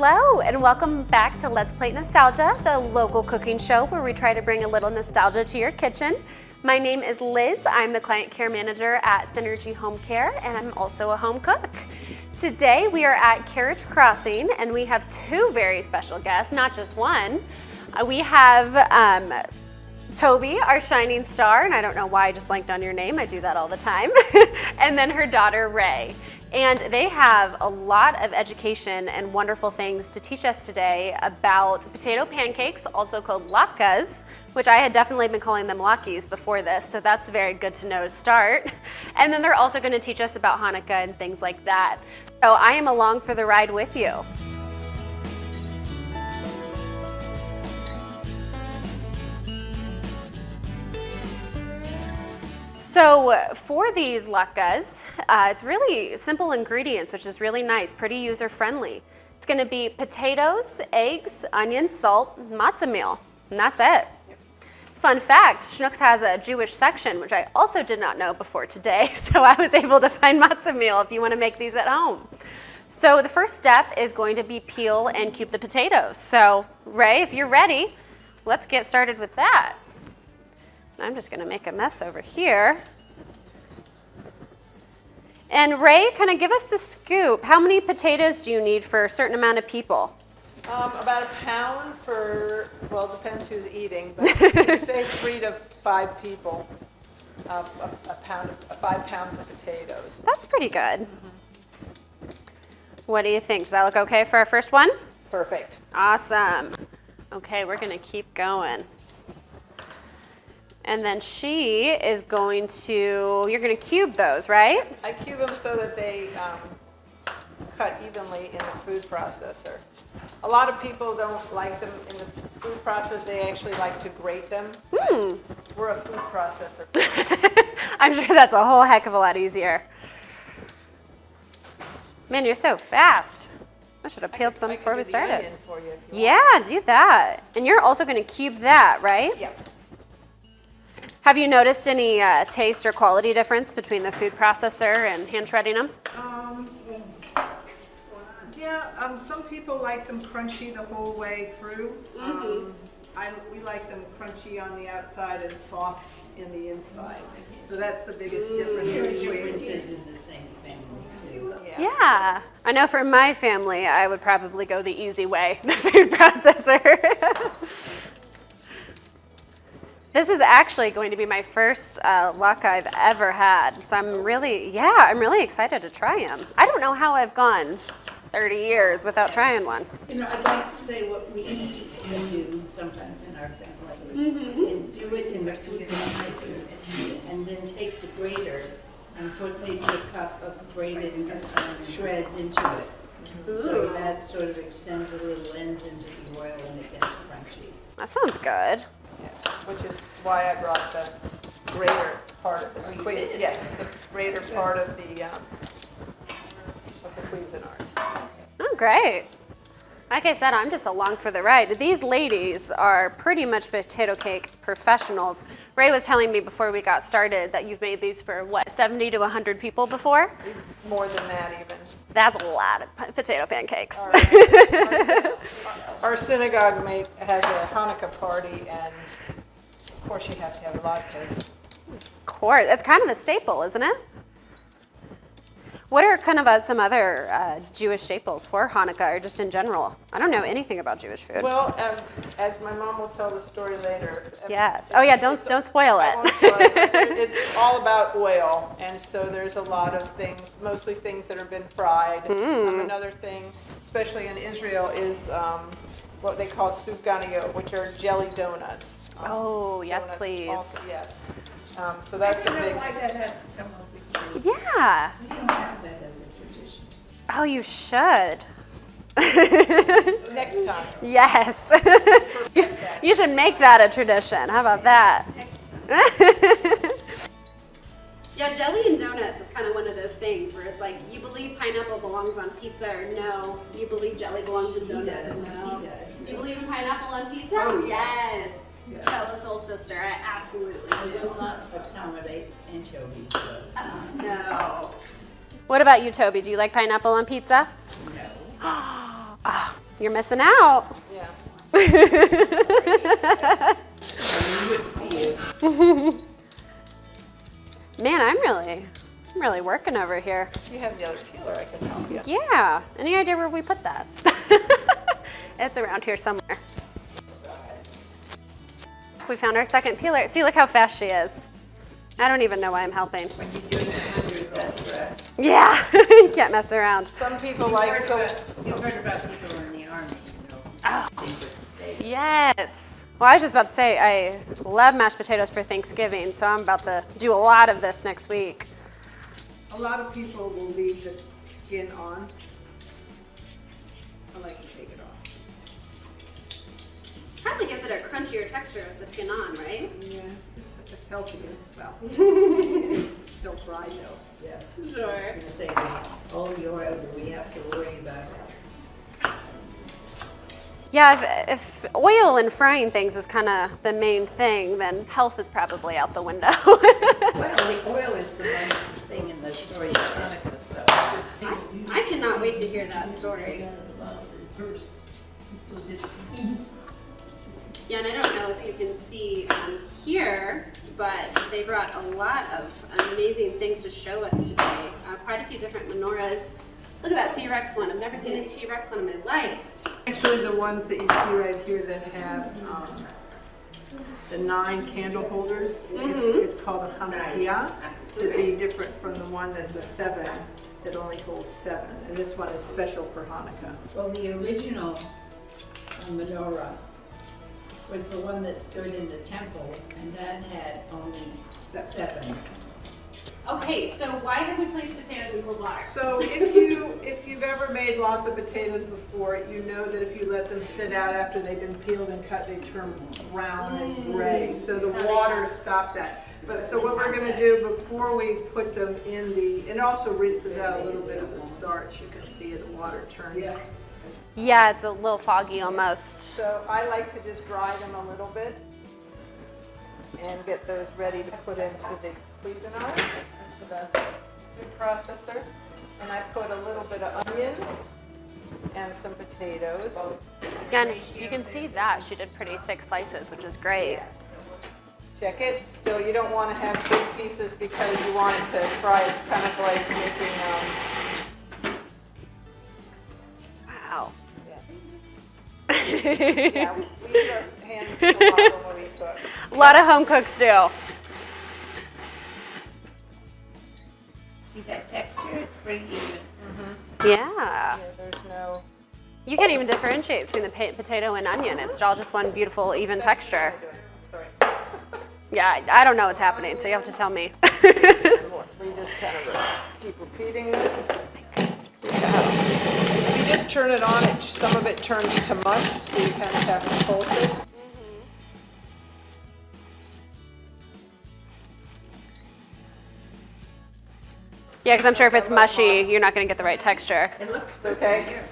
Hello and welcome back to Let's Plate Nostalgia, the local cooking show where we try to bring a little nostalgia to your kitchen. My name is Liz. I'm the client care manager at Synergy Home Care, and I'm also a home cook. Today we are at Carriage Crossing and we have two very special guests, not just one. We have Toby, our shining star, and I don't know why I just blanked on your name, I do that all the time, and then her daughter Ray. And they have a lot of education and wonderful things to teach us today about potato pancakes, also called latkes, which I had definitely been calling them latkes before this, so that's very good to know to start. And then they're also going to teach us about Hanukkah and things like that. So I am along for the ride with you. So for these latkes, it's really simple ingredients, which is really nice, pretty user-friendly. It's gonna be potatoes, eggs, onions, salt, matzah meal, and that's it. Fun fact, Schnucks has a Jewish section, which I also did not know before today, so I was able to find matzah meal if you wanna make these at home. So the first step is going to be peel and cube the potatoes. So Ray, if you're ready, let's get started with that. I'm just gonna make a mess over here. And Ray, kind of give us the scoop. How many potatoes do you need for a certain amount of people? About a pound for, well, it depends who's eating, but say 3 to 5 people, 5 pounds of potatoes. That's pretty good. Mm-hmm. What do you think? Does that look okay for our first one? Perfect. Awesome. Okay, we're gonna keep going. And then she is going to, you're gonna cube those, right? I cube them so that they cut evenly in the food processor. A lot of people don't like them in the food processor. They actually like to grate them. We're a food processor. I'm sure that's a whole heck of a lot easier. Man, you're so fast. I should have peeled some before we started. For you if you want. Do that. And you're also gonna cube that, right? Yep. Have you noticed any taste or quality difference between the food processor and hand shredding them? Some people like them crunchy the whole way through. We like them crunchy on the outside and soft in the inside. So that's the biggest difference. Differences in the same family too. Yeah. I know for my family, I would probably go the easy way, the food processor. This is actually going to be my first latke I've ever had, so I'm really excited to try them. I don't know how I've gone 30 years without trying one. You know, I'd like to say what we do sometimes in our family is do it in the food processor and then take the grater and put maybe a cup of grated shreds into it. So that sort of extends a little lens into the oil and it gets crunchy. That sounds good. Which is why I brought the grater part of the the grater part of the Cuisinart. Oh, great. Like I said, I'm just along for the ride. These ladies are pretty much potato cake professionals. Ray was telling me before we got started that you've made these for, what, 70 to 100 people before? More than that even. That's a lot of potato pancakes. Our synagogue has a Hanukkah party, and of course you have to have latkes. Of course. It's kind of a staple, isn't it? What are kind of some other Jewish staples for Hanukkah or just in general? I don't know anything about Jewish food. Well, as my mom will tell the story later. Yes. Oh yeah, don't spoil it. I won't spoil it. It's all about oil, and so there's a lot of things, mostly things that have been fried. Another thing, especially in Israel, is what they call suganiyot, which are jelly donuts. Oh, yes, Donuts please. Also, yes. So that's a big. Why that has to come up with you. Yeah. We don't have that as a tradition. Oh, you should. Next time. Yes. You should make that a tradition. How about that? Yeah, jelly and donuts is kind of one of those things where it's like, you believe pineapple belongs on pizza or no, you believe jelly belongs in donuts or no. Do you believe in pineapple on pizza? Oh, yes. Fellow soul sister, I absolutely I do. will not accommodate anchovies. Oh, no. What about you, Toby? Do you like pineapple on pizza? No. Oh, You're missing out. Yeah. Man, I'm really working over here. You have the other peeler, I can help you. Yeah. Any idea where we put that? It's around here somewhere. We found our second peeler. See, look how fast she is. I don't even know why I'm helping. When you're doing it under that, Yeah, you can't mess around. Some people like to, you've heard about people in the army, Yes. Well, I was just about to say, I love mashed potatoes for Thanksgiving, so I'm about to do a lot of this next week. a lot of people will leave the skin on. I like to take it off. Probably gives it a crunchier texture with the skin on, right? Yeah, it's healthier. Well, it's still fried though. Yeah. Sure. I'm gonna say, all the oil that we have to worry about. Yeah, if oil and frying things is kind of the main thing, then health is probably out the window. Well, the oil is the main thing in the story of Hanukkah, so. I cannot wait to hear that story. Yeah, and I don't know if you can see here, but they brought a lot of amazing things to show us today. Quite a few different menorahs. Look at that T-Rex one. I've never seen a T-Rex one in my life. Actually, the ones that you see right here that have the 9 candle holders, it's called a Hanukkah, to be different from the one that's a 7 that only holds 7. And this one is special for Hanukkah. Well, the original menorah was the one that stood in the temple, and that had only 7. Okay, so why have we placed potatoes in cold water? So if you've ever made lots of potatoes before, you know that if you let them sit out after they've been peeled and cut, they turn brown and gray. So the water stops that. But so what we're going to do before we put them in it also rinses out a little bit of the starch. You can see the water turns. Yeah, it's a little foggy almost. So I like to just dry them a little bit and get those ready to put into the Cuisinart, into the food processor. And I put a little bit of onions and some potatoes. Yeah, and you can see that she did pretty thick slices, which is great. Check it. Still, you don't want to have big pieces because you want it to fry. It's kind of like making, Wow. yeah, we use our hands a lot when we cook. A lot of home cooks do. See that texture? It's pretty even. Yeah. Yeah, there's no. You can't even differentiate between the potato and onion. It's all just one beautiful, even texture. Sorry. Yeah, I don't know what's happening, so you have to tell me. We just kind of keep repeating this. If you just turn it on, some of it turns to mush, so you kind of have to pulse it. Yeah, because I'm sure if it's mushy, you're not going to get the right texture. It looks good Okay. here.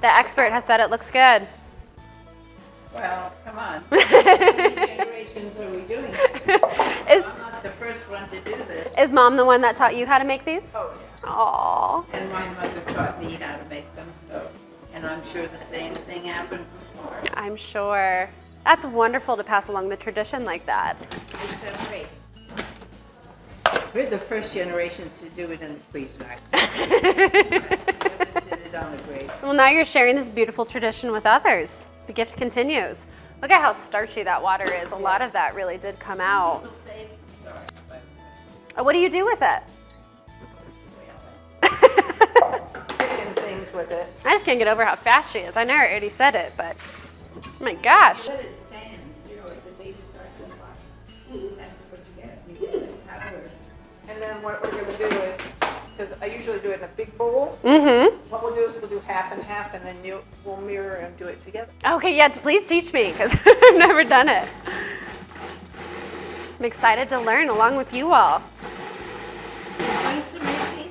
The expert has said it looks good. Well, come on. How many generations are we doing it? Is I'm not the first one to do this, is Mom the one that taught you how to make these? Oh, Aww. and my mother taught me how to make them, so, and I'm sure the same thing happened before. I'm sure. That's wonderful to pass along the tradition like that. It's so great. We're the first generations to do it in the Cuisinart. Others did it on the grate. Well, now you're sharing this beautiful tradition with others. The gift continues. Look at how starchy that water is. A lot of that really did come out. People say it's dark, but What do you do with it? picking things with it. I just can't get over how fast she is. I know I already said it, but oh my gosh. let it stand, you know, if the baby starts to watch. That's what you get. You get the powder. And then what we're going to do is, because I usually do it in a big bowl, Mm-hmm. what we'll do is we'll do half and half, and then we'll mirror and do it together. Okay, yeah, please teach me because I've never done it. I'm excited to learn along with you all. She used to make these.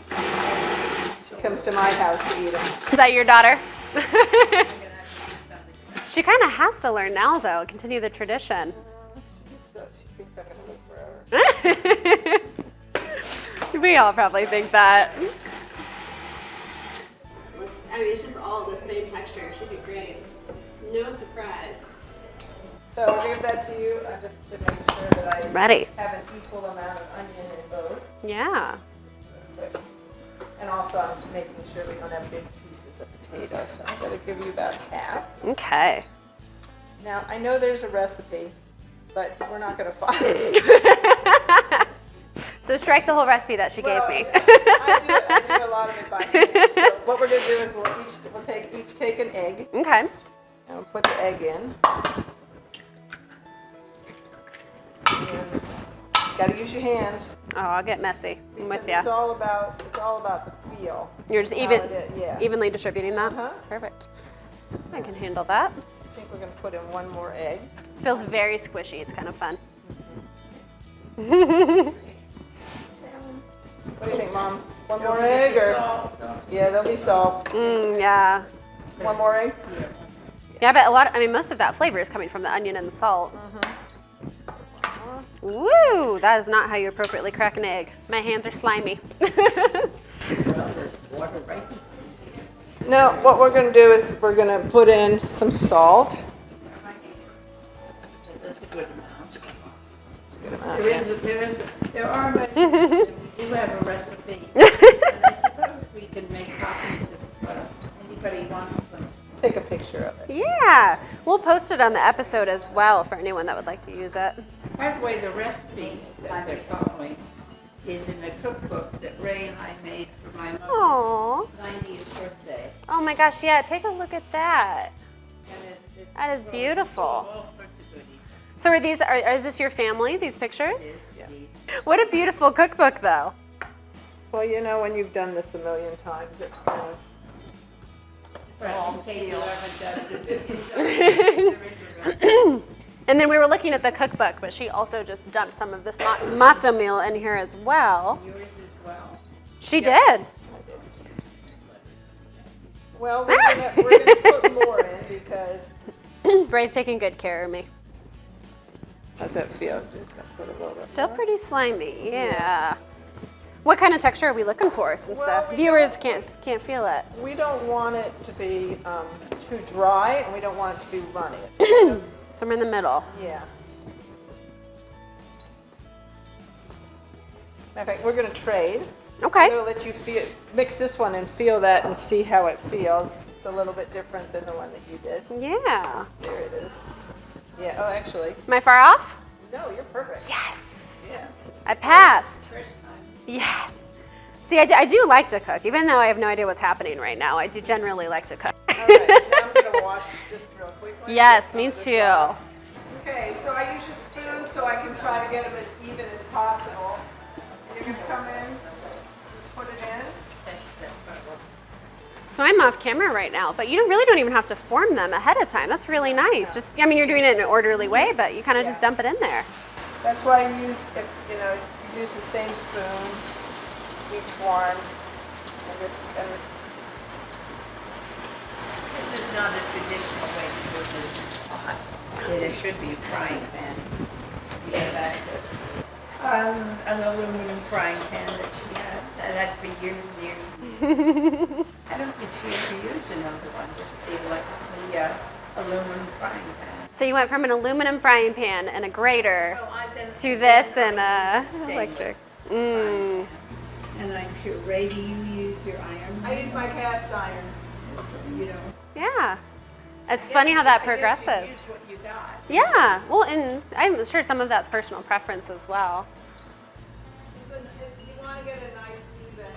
She comes to my house to eat them. Is that your daughter? We're gonna have to do something about She kind of has to learn now, though, continue the tradition. She thinks I'm going to live forever. We all probably think that. I mean, it's just all the same same texture. Should be great. No surprise. So I'll give that to you just to make sure that I Ready. have an equal amount of onion in both. Yeah. And also I'm making sure we don't have big pieces of potato, so I'm going to give you about half. Okay. Now, I know there's a recipe, but we're not going to follow it. So strike the whole recipe that she gave me. I do a lot of it by hand. So what we're going to do is we'll each take an egg, Okay. and we'll put the egg in. And got to use your hands. Oh, I'll get messy. I'm with It's you. all about the feel. You're just How it is, yeah. evenly distributing that? Uh-huh. Perfect. I can handle that. I think we're going to put in one more egg. This feels very squishy. It's kind of fun. What do you think, Mom? One more egg or? Yeah, there'll be salt. Yeah. One more egg? Yeah, but most of that flavor is coming from the onion and the salt. Woo! That is not how you appropriately crack an egg. My hands are slimy. Now, what we're going to do is we're going to put in some salt. That's a good amount. That's a good amount. There are, but we do have a recipe. And I suppose we can make copies if anybody wants them. Take a picture of it. Yeah. We'll post it on the episode as well for anyone that would like to use it. By the way, the recipe that they're following is in a cookbook that Ray and I made for my mother's Aww. 90th birthday. Oh my gosh, yeah. Take a look at that. And it's That is full of beautiful. all sorts of goodies. So is this your family, these pictures? Yes, indeed. What a beautiful cookbook though. Well, you know, when you've done this a million times, it kind of Right, in case you haven't done it. There is a recipe. And then we were looking at the cookbook, but she also just dumped some of this matzo meal in here as well. Yours as well. She did. Well, we're gonna put more in because Ray's taking good care of me. how's that feel? Just gonna put a little bit Still more. pretty slimy, yeah. What kind of texture are we looking for since Well, the we viewers don't- can't feel it? We don't want it to be too dry, and we don't want it to be runny. It's kind of- Somewhere in the middle. yeah. Matter of fact, we're gonna trade. Okay. I'm gonna let you mix this one and feel that and see how it feels. It's a little bit different than the one that you did. Yeah. There it is. Yeah. Oh, actually, Am I far off? no, you're perfect. Yes. Yeah. I passed. First time. Yes. See, I do like to cook. Even though I have no idea what's happening right now, I do generally like to cook. All right. Now I'm gonna wash this real quickly. Yes, me too. Okay, so I use a spoon so I can try to get them as even as possible. You're gonna come in, put it in. So I'm off camera right now, but you really don't even have to form them ahead of time. That's really nice. Just, I mean, you're doing it in an orderly way, but you kind of just dump it in there. That's why I use, you use the same spoon each one. And This is not a traditional way to do this pot. There should be a frying pan. You have access. An aluminum frying pan that she had. That had for years and years. I don't think she ever used another one, just the aluminum frying pan. So you went from an aluminum frying pan and a grater Well, I've been to this and a stainless electric. frying pan. And I'm sure, Ray, do you use your iron? I use my cast iron. You know. Yeah. It's funny how that I guess you progresses. use what you got. Yeah. Well, and I'm sure some of that's personal preference as well. You want to get a nice even.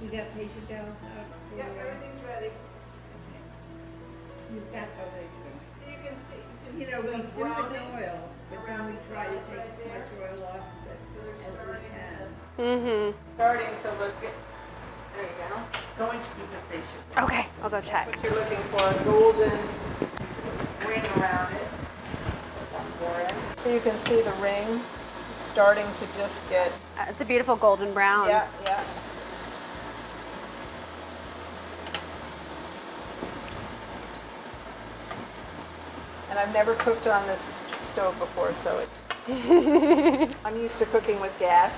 We got paper towels out. Yeah, everything's ready. You've got, oh, there you go. You can see. You know, we the do it browning in oil, but then we try to take as much oil off of it as we can. Mm-hmm. Starting to look at, there you go. Go and see what they should. Okay, I'll go check. What you're looking for, a golden ring around it. So you can see the ring starting to just get, It's a beautiful golden brown. yeah, yeah. And I've never cooked on this stove before, so it's I'm used to cooking with gas,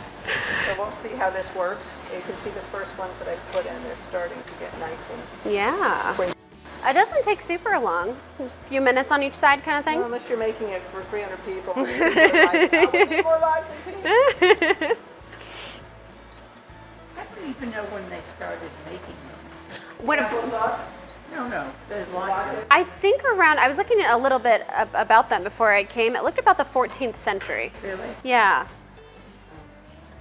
so we'll see how this works. You can see the first ones that I put in, they're starting to get nice and Yeah. crisp. It doesn't take super long. Just a few minutes on each side kind of thing. Well, unless you're making it for 300 people. And people are like, "Oh, we need more latkes here." I don't even know when they started making them. What Double duck, No, the latkes. latkes. I think around, I was looking at a little bit about them before I came. It looked about the 14th century. Really? Yeah.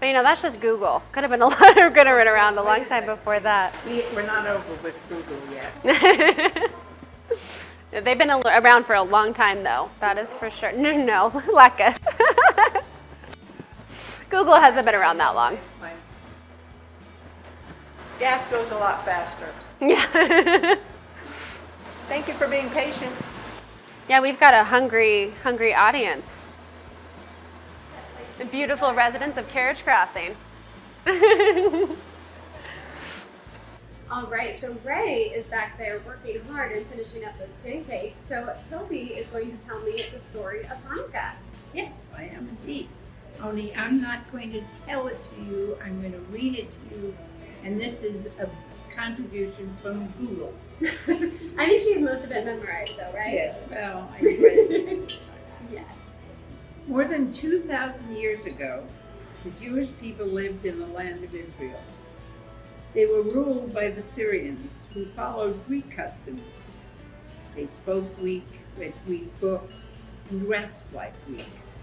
But you know, that's just Google. Could have been a lot, could have been around a long time before that. We're not over with Google yet. They've been around for a long time though. That is for sure. No, latkes. Google hasn't been around that long. Fine. Gas goes a lot faster. Yeah. Thank you for being patient. Yeah, we've got a hungry audience. The beautiful residents of Carriage Crossing. All right, so Ray is back there working hard and finishing up those pancakes. So Toby is going to tell me the story of Hanukkah. Yes, I am indeed. Only I'm not going to tell it to you. I'm going to read it to you. And this is a contribution from Google. I think she has most of it memorized though, right? Yes, well, I read it. Yes. More than 2,000 years ago, the Jewish people lived in the land of Israel. They were ruled by the Syrians, who followed Greek customs. They spoke Greek, read Greek books, and dressed like Greeks.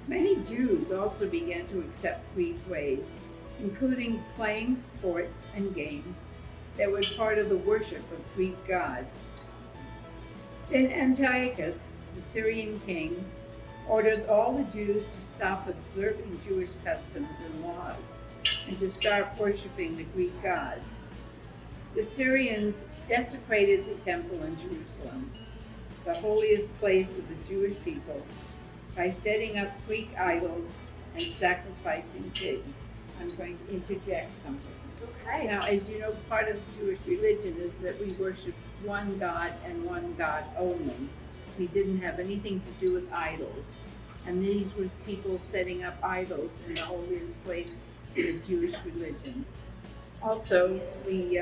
Many Jews also began to accept Greek ways, including playing sports and games that were part of the worship of Greek gods. Then Antiochus, the Syrian king, ordered all the Jews to stop observing Jewish customs and laws and to start worshiping the Greek gods. The Syrians desecrated the temple in Jerusalem, the holiest place of the Jewish people, by setting up Greek idols and sacrificing pigs. I'm going to interject something. Okay. Now, as you know, part of the Jewish religion is that we worship one God and one God only. We didn't have anything to do with idols. And these were people setting up idols in the holiest place in the Jewish religion. Also, we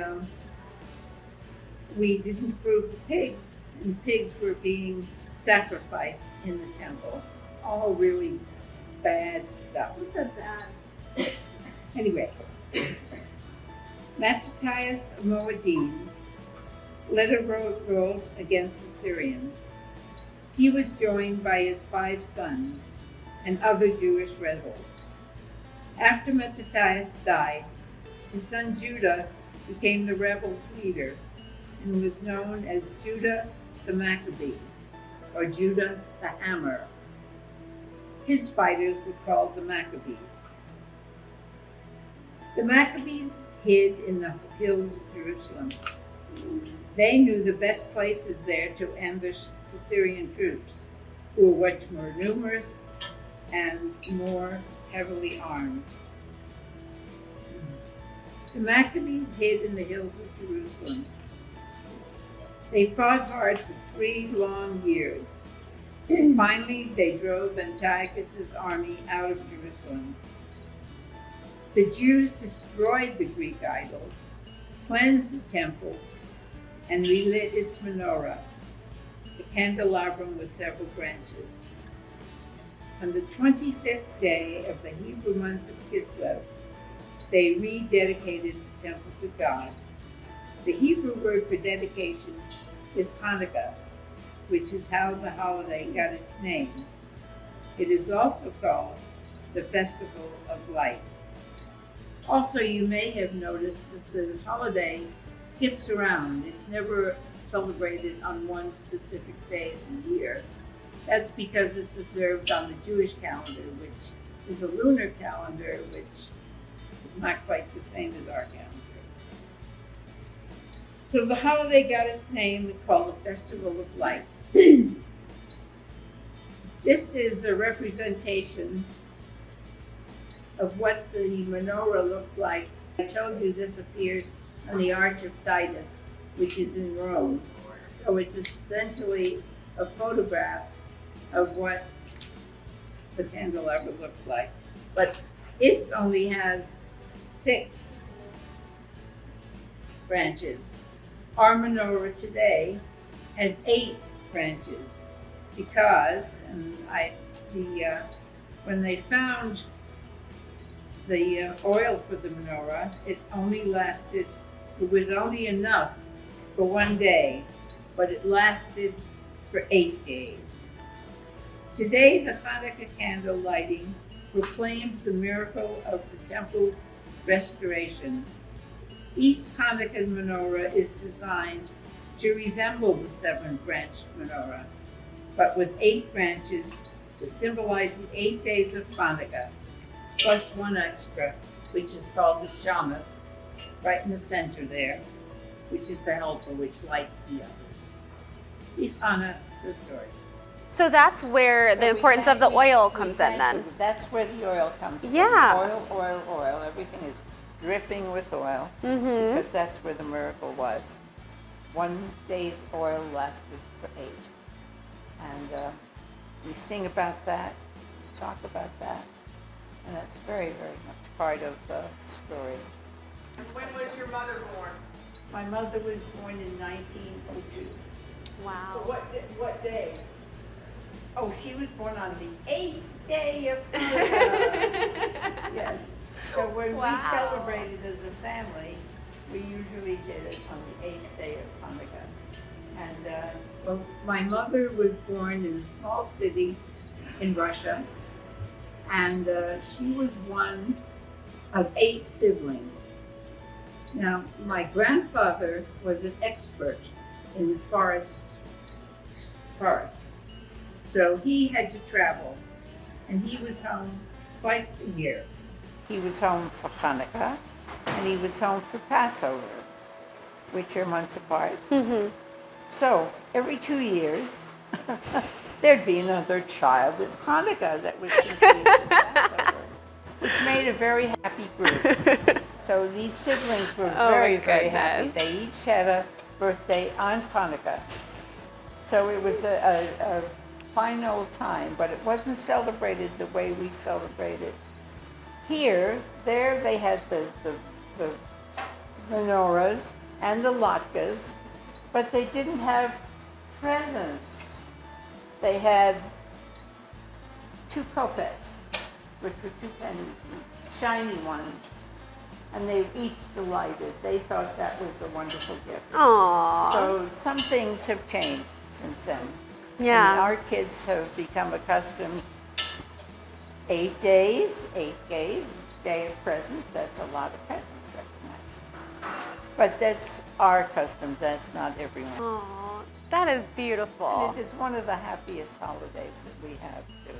didn't approve the pigs, and pigs were being sacrificed in the temple. All really bad stuff. That's so sad. Anyway, Mattathias of Moedim led a revolt against the Syrians. He was joined by his 5 sons and other Jewish rebels. After Mattathias died, his son Judah became the rebels' leader and was known as Judah the Maccabee, or Judah the Hammer. His fighters were called the Maccabees. The Maccabees hid in the hills of Jerusalem. They knew the best places there to ambush the Syrian troops, who were much more numerous and more heavily armed. The Maccabees hid in the hills of Jerusalem. They fought hard for 3 long years. Finally, they drove Antiochus' army out of Jerusalem. The Jews destroyed the Greek idols, cleansed the temple, and relit its menorah, the candelabrum with several branches. On the 25th day of the Hebrew month of Kislev, they rededicated the temple to God. The Hebrew word for dedication is Hanukkah, which is how the holiday got its name. It is also called the Festival of Lights. Also, you may have noticed that the holiday skips around. It's never celebrated on one specific day of the year. That's because it's observed on the Jewish calendar, which is a lunar calendar, which is not quite the same as our calendar. So the holiday got its name, called the Festival of Lights. This is a representation of what the menorah looked like. I told you this appears on the Arch of Titus, which is in Rome. So it's essentially a photograph of what the candelabra looks like. But it only has 6 branches. Our menorah today has 8 branches because, when they found the oil for the menorah, it was only enough for 1 day, but it lasted for 8 days. Today, the Hanukkah candle lighting proclaims the miracle of the temple's restoration. Each Hanukkah menorah is designed to resemble the 7-branched menorah, but with 8 branches to symbolize the 8 days of Hanukkah, plus 1 extra, which is called the Shamas, right in the center there, which is the helper which lights the oven. Ichana, the story. So that's where the importance of the oil comes in then. That's where the oil comes from. Yeah. Oil, oil, oil. Everything is dripping with oil because that's where the miracle was. 1 day's oil lasted for 8. And we sing about that, talk about that, and that's very, very much part of the story. And when was your mother born? My mother was born in 1902. Wow. What day? Oh, she was born on the 8th day of Hanukkah. Yes. So when Wow. we celebrated as a family, we usually did it on the 8th day of Hanukkah. And well, my mother was born in a small city in Russia, and she was one of 8 siblings. Now, my grandfather was an expert in the forest. So he had to travel, and he was home twice a year. He was home for Hanukkah, and he was home for Passover, which are months apart. So every 2 years, there'd be another child at Hanukkah that was conceived in Passover, which made a very happy group. So these siblings were very, very happy. They each had a birthday on Hanukkah. So it was a fine old time, but it wasn't celebrated the way we celebrate it. There they had the menorahs and the latkes, but they didn't have presents. They had 2 kopecks, which were 2 pennies, shiny ones, and they each delighted. They thought that was a wonderful gift. Aww. So some things have changed since then. Yeah. And our kids have become accustomed 8 days, each day of presents. That's a lot of presents. That's nice. But that's our custom. That's not everyone's. Aww, that is beautiful. And it is one of the happiest holidays that we have too.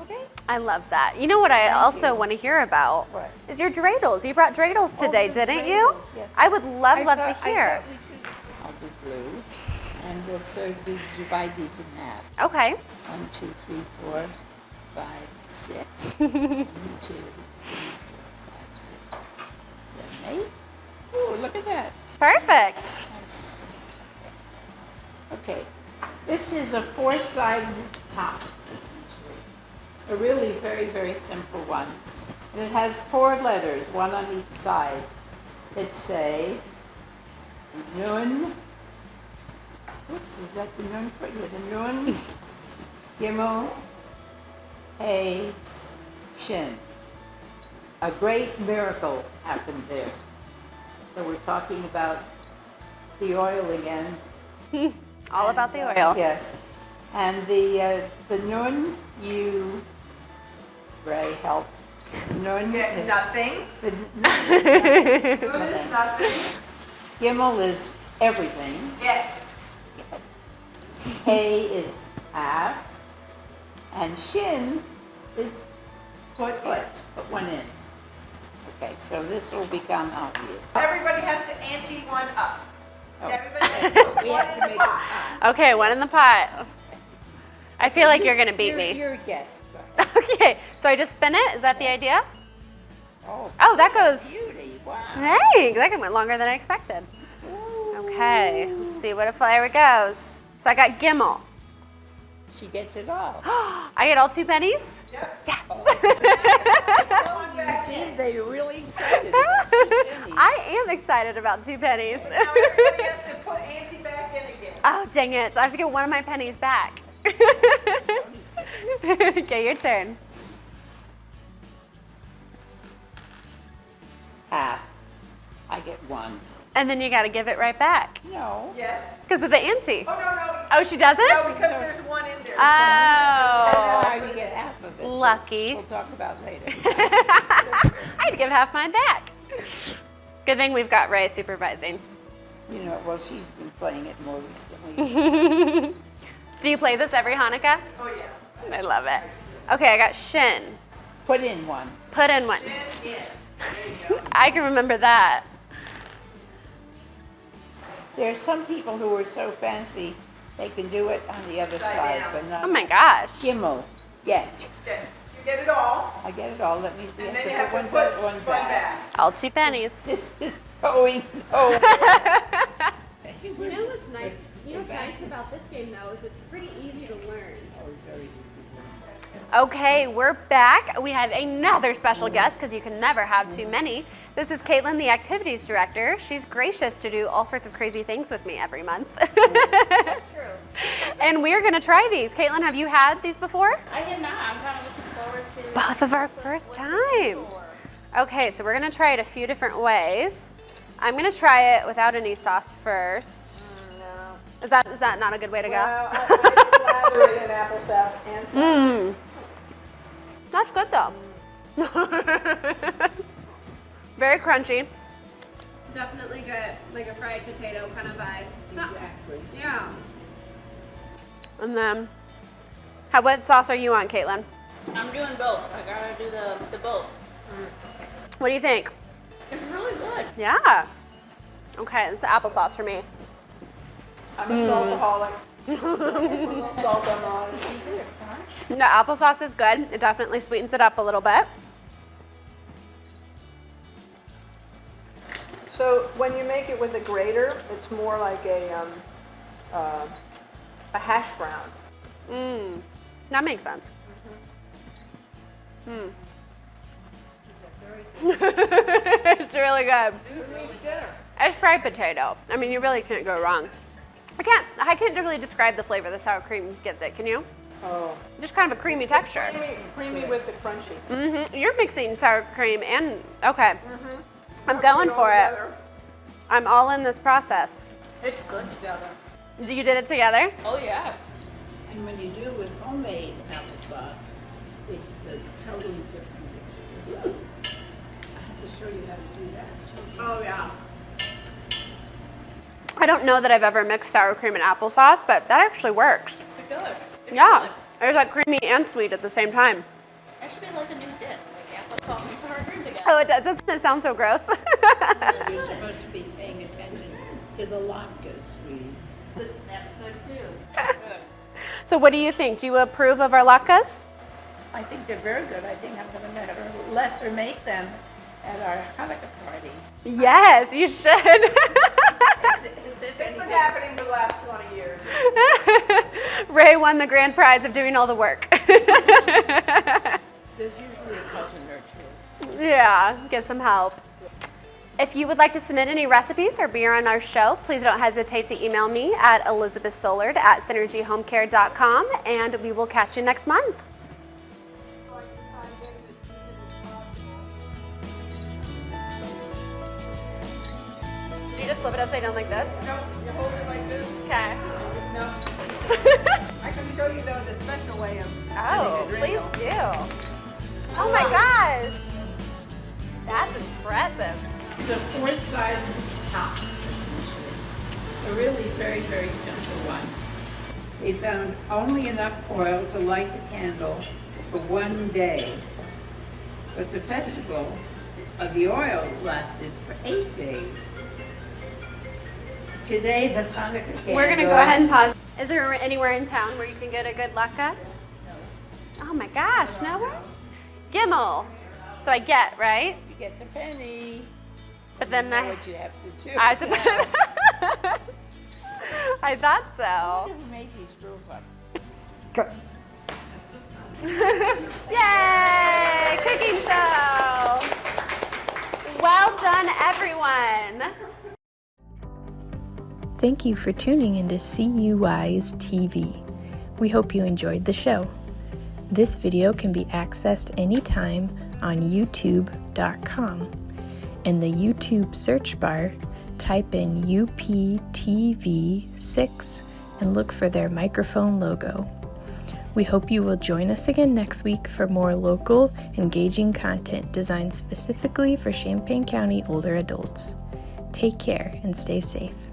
Okay. I love that. You know what I also want to hear about? What? Is your dreidels. You brought dreidels today, the didn't you? dreidels, yes. I would love to hear. I'll do blue, and we'll divide these in half. Okay. 1, 2, 3, 4, 5, 6. 1, 2, 3, 4, 5, 6, 7, 8. Ooh, look at that. Perfect. Nice. Okay, this is a 4-sided top, essentially. A really very, very simple one. And it has 4 letters, 1 on each side, that say Nun. Oops, is that the Nun for you? The Nun, Gimel, Hey, Shin. A great miracle happened there. So we're talking about the oil again. All about the oil. Yes. And the Nun, you, Ray, help. Nun Get is nothing. the Good is nothing. Gimel is everything. Get. Hey is half. And Shin is Put foot. it. Put one in. Okay, so this will become obvious. Everybody has to ante one up. Oh. Everybody has to put We one have in to the make pot. it. Okay, 1 in the pot. I feel like you're going to beat me. You're a guest. Okay, so I just spin it? Is that the idea? Oh, that goes. beauty. Wow. Hey, that went longer than I expected. Okay, let's see what flavor goes. So I got Gimel. She gets it all. I get all 2 pennies? Yep. Yes. Come on back See, in. they're really excited about 2 pennies. I am excited about 2 pennies. Now everybody has to put Auntie back in again. Oh, dang it. I have to get one of my pennies back. Okay, your turn. Half. I get 1. And then you got to give it right back No. Yes. because of the ante. Oh, no. Oh, she doesn't? No, because there's one in there. Oh, Now you get half of it. lucky. We'll talk about later. I'd give half mine back. Good thing we've got Ray supervising. You know, well, she's been playing it more recently. Do you play this every Hanukkah? Oh, yeah. I love it. Okay, I got shin. Put in 1. Put in 1. Yes. There you go. I can remember that. There's some people who are so fancy, they can do it on the other Side side, down. but not. Oh my gosh. Gimel, get. Okay. You get it all, I get it all. That means we and have then to you have put to one put back, one back. All 2 pennies. This is going nowhere. You know what's nice? You know what's nice about this game though is it's pretty easy to learn. Oh, very easy. Okay, we're back. We have another special guest because you can never have too many. This is Caitlin, the activities director. She's gracious to do all sorts of crazy things with me every month. That's true. And we're gonna try these. Caitlin, have you had these before? I have not. I'm kind of looking forward to Both of our first times. Okay, so we're gonna try it a few different ways. I'm gonna try it without any sauce first. No. Is that not a good way to go? Well, I slather it in applesauce and some. That's good though. Very crunchy. Definitely get like a fried potato kind of vibe. Exactly. Yeah. And then, what sauce are you on, Caitlin? I'm doing both. I gotta do the both. What do you think? It's really good. Yeah. Okay, it's applesauce for me. I'm a saltaholic. Salt on it. The applesauce is good. It definitely sweetens it up a little bit. So when you make it with a grater, it's more like a hash brown. That makes sense. It's really good. It's fried potato. I mean, you really can't go wrong. I can't really describe the flavor the sour cream gives it, can you? Oh. Just kind of a creamy texture. Creamy with the crunchy. You're mixing sour cream and, okay. I'm Put going all for it. together. I'm all in this process. It's good together. You did it together? Oh yeah. And when you do it with homemade applesauce, it's a totally different experience. I have to show you how to do that. Oh yeah. I don't know that I've ever mixed sour cream and applesauce, but that actually works. It's good. It's Yeah. good. There's like creamy and sweet at the same time. That should be like a new dip, like applesauce and sour cream together. Oh, doesn't it sound so gross? You're supposed to be paying attention to the latkes, sweetie. That's good too. That's good. So what do you think? Do you approve of our latkes? I think they're very good. I think I'm going to let her make them at our Hanukkah party. Yes, you should. It's been happening for the last 20 years. Ray won the grand prize of doing all the work. There's usually a cousin or two. Yeah, get some help. If you would like to submit any recipes or be on our show, please don't hesitate to email me at elizabethsollard@synergyhomecare.com, and we will catch you next month. Do you just flip it upside down like this? No, you hold it like this. Okay. No. I can show you though the special way of Oh, cutting a please Dreidel. do. Oh my gosh. That's impressive. It's a quart-size top, essentially. A really very, very simple one. They found only enough oil to light the candle for one day. But the festival of the oil lasted for 8 days. Today, the Hanukkah candle... We're gonna go ahead and pause. Is there anywhere in town where you can get a good latke? Oh my gosh, nowhere? Gimel. So I get, right? You get the penny. But then You know I what you have to do. I have to I thought so. Who made these rules up? Yay! Cooking show! Well done, everyone! Thank you for tuning into WiseTV. We hope you enjoyed the show. This video can be accessed anytime on youtube.com. In the YouTube search bar, type in UPTV6 and look for their microphone logo. We hope you will join us again next week for more local, engaging content designed specifically for Champaign County older adults. Take care and stay safe.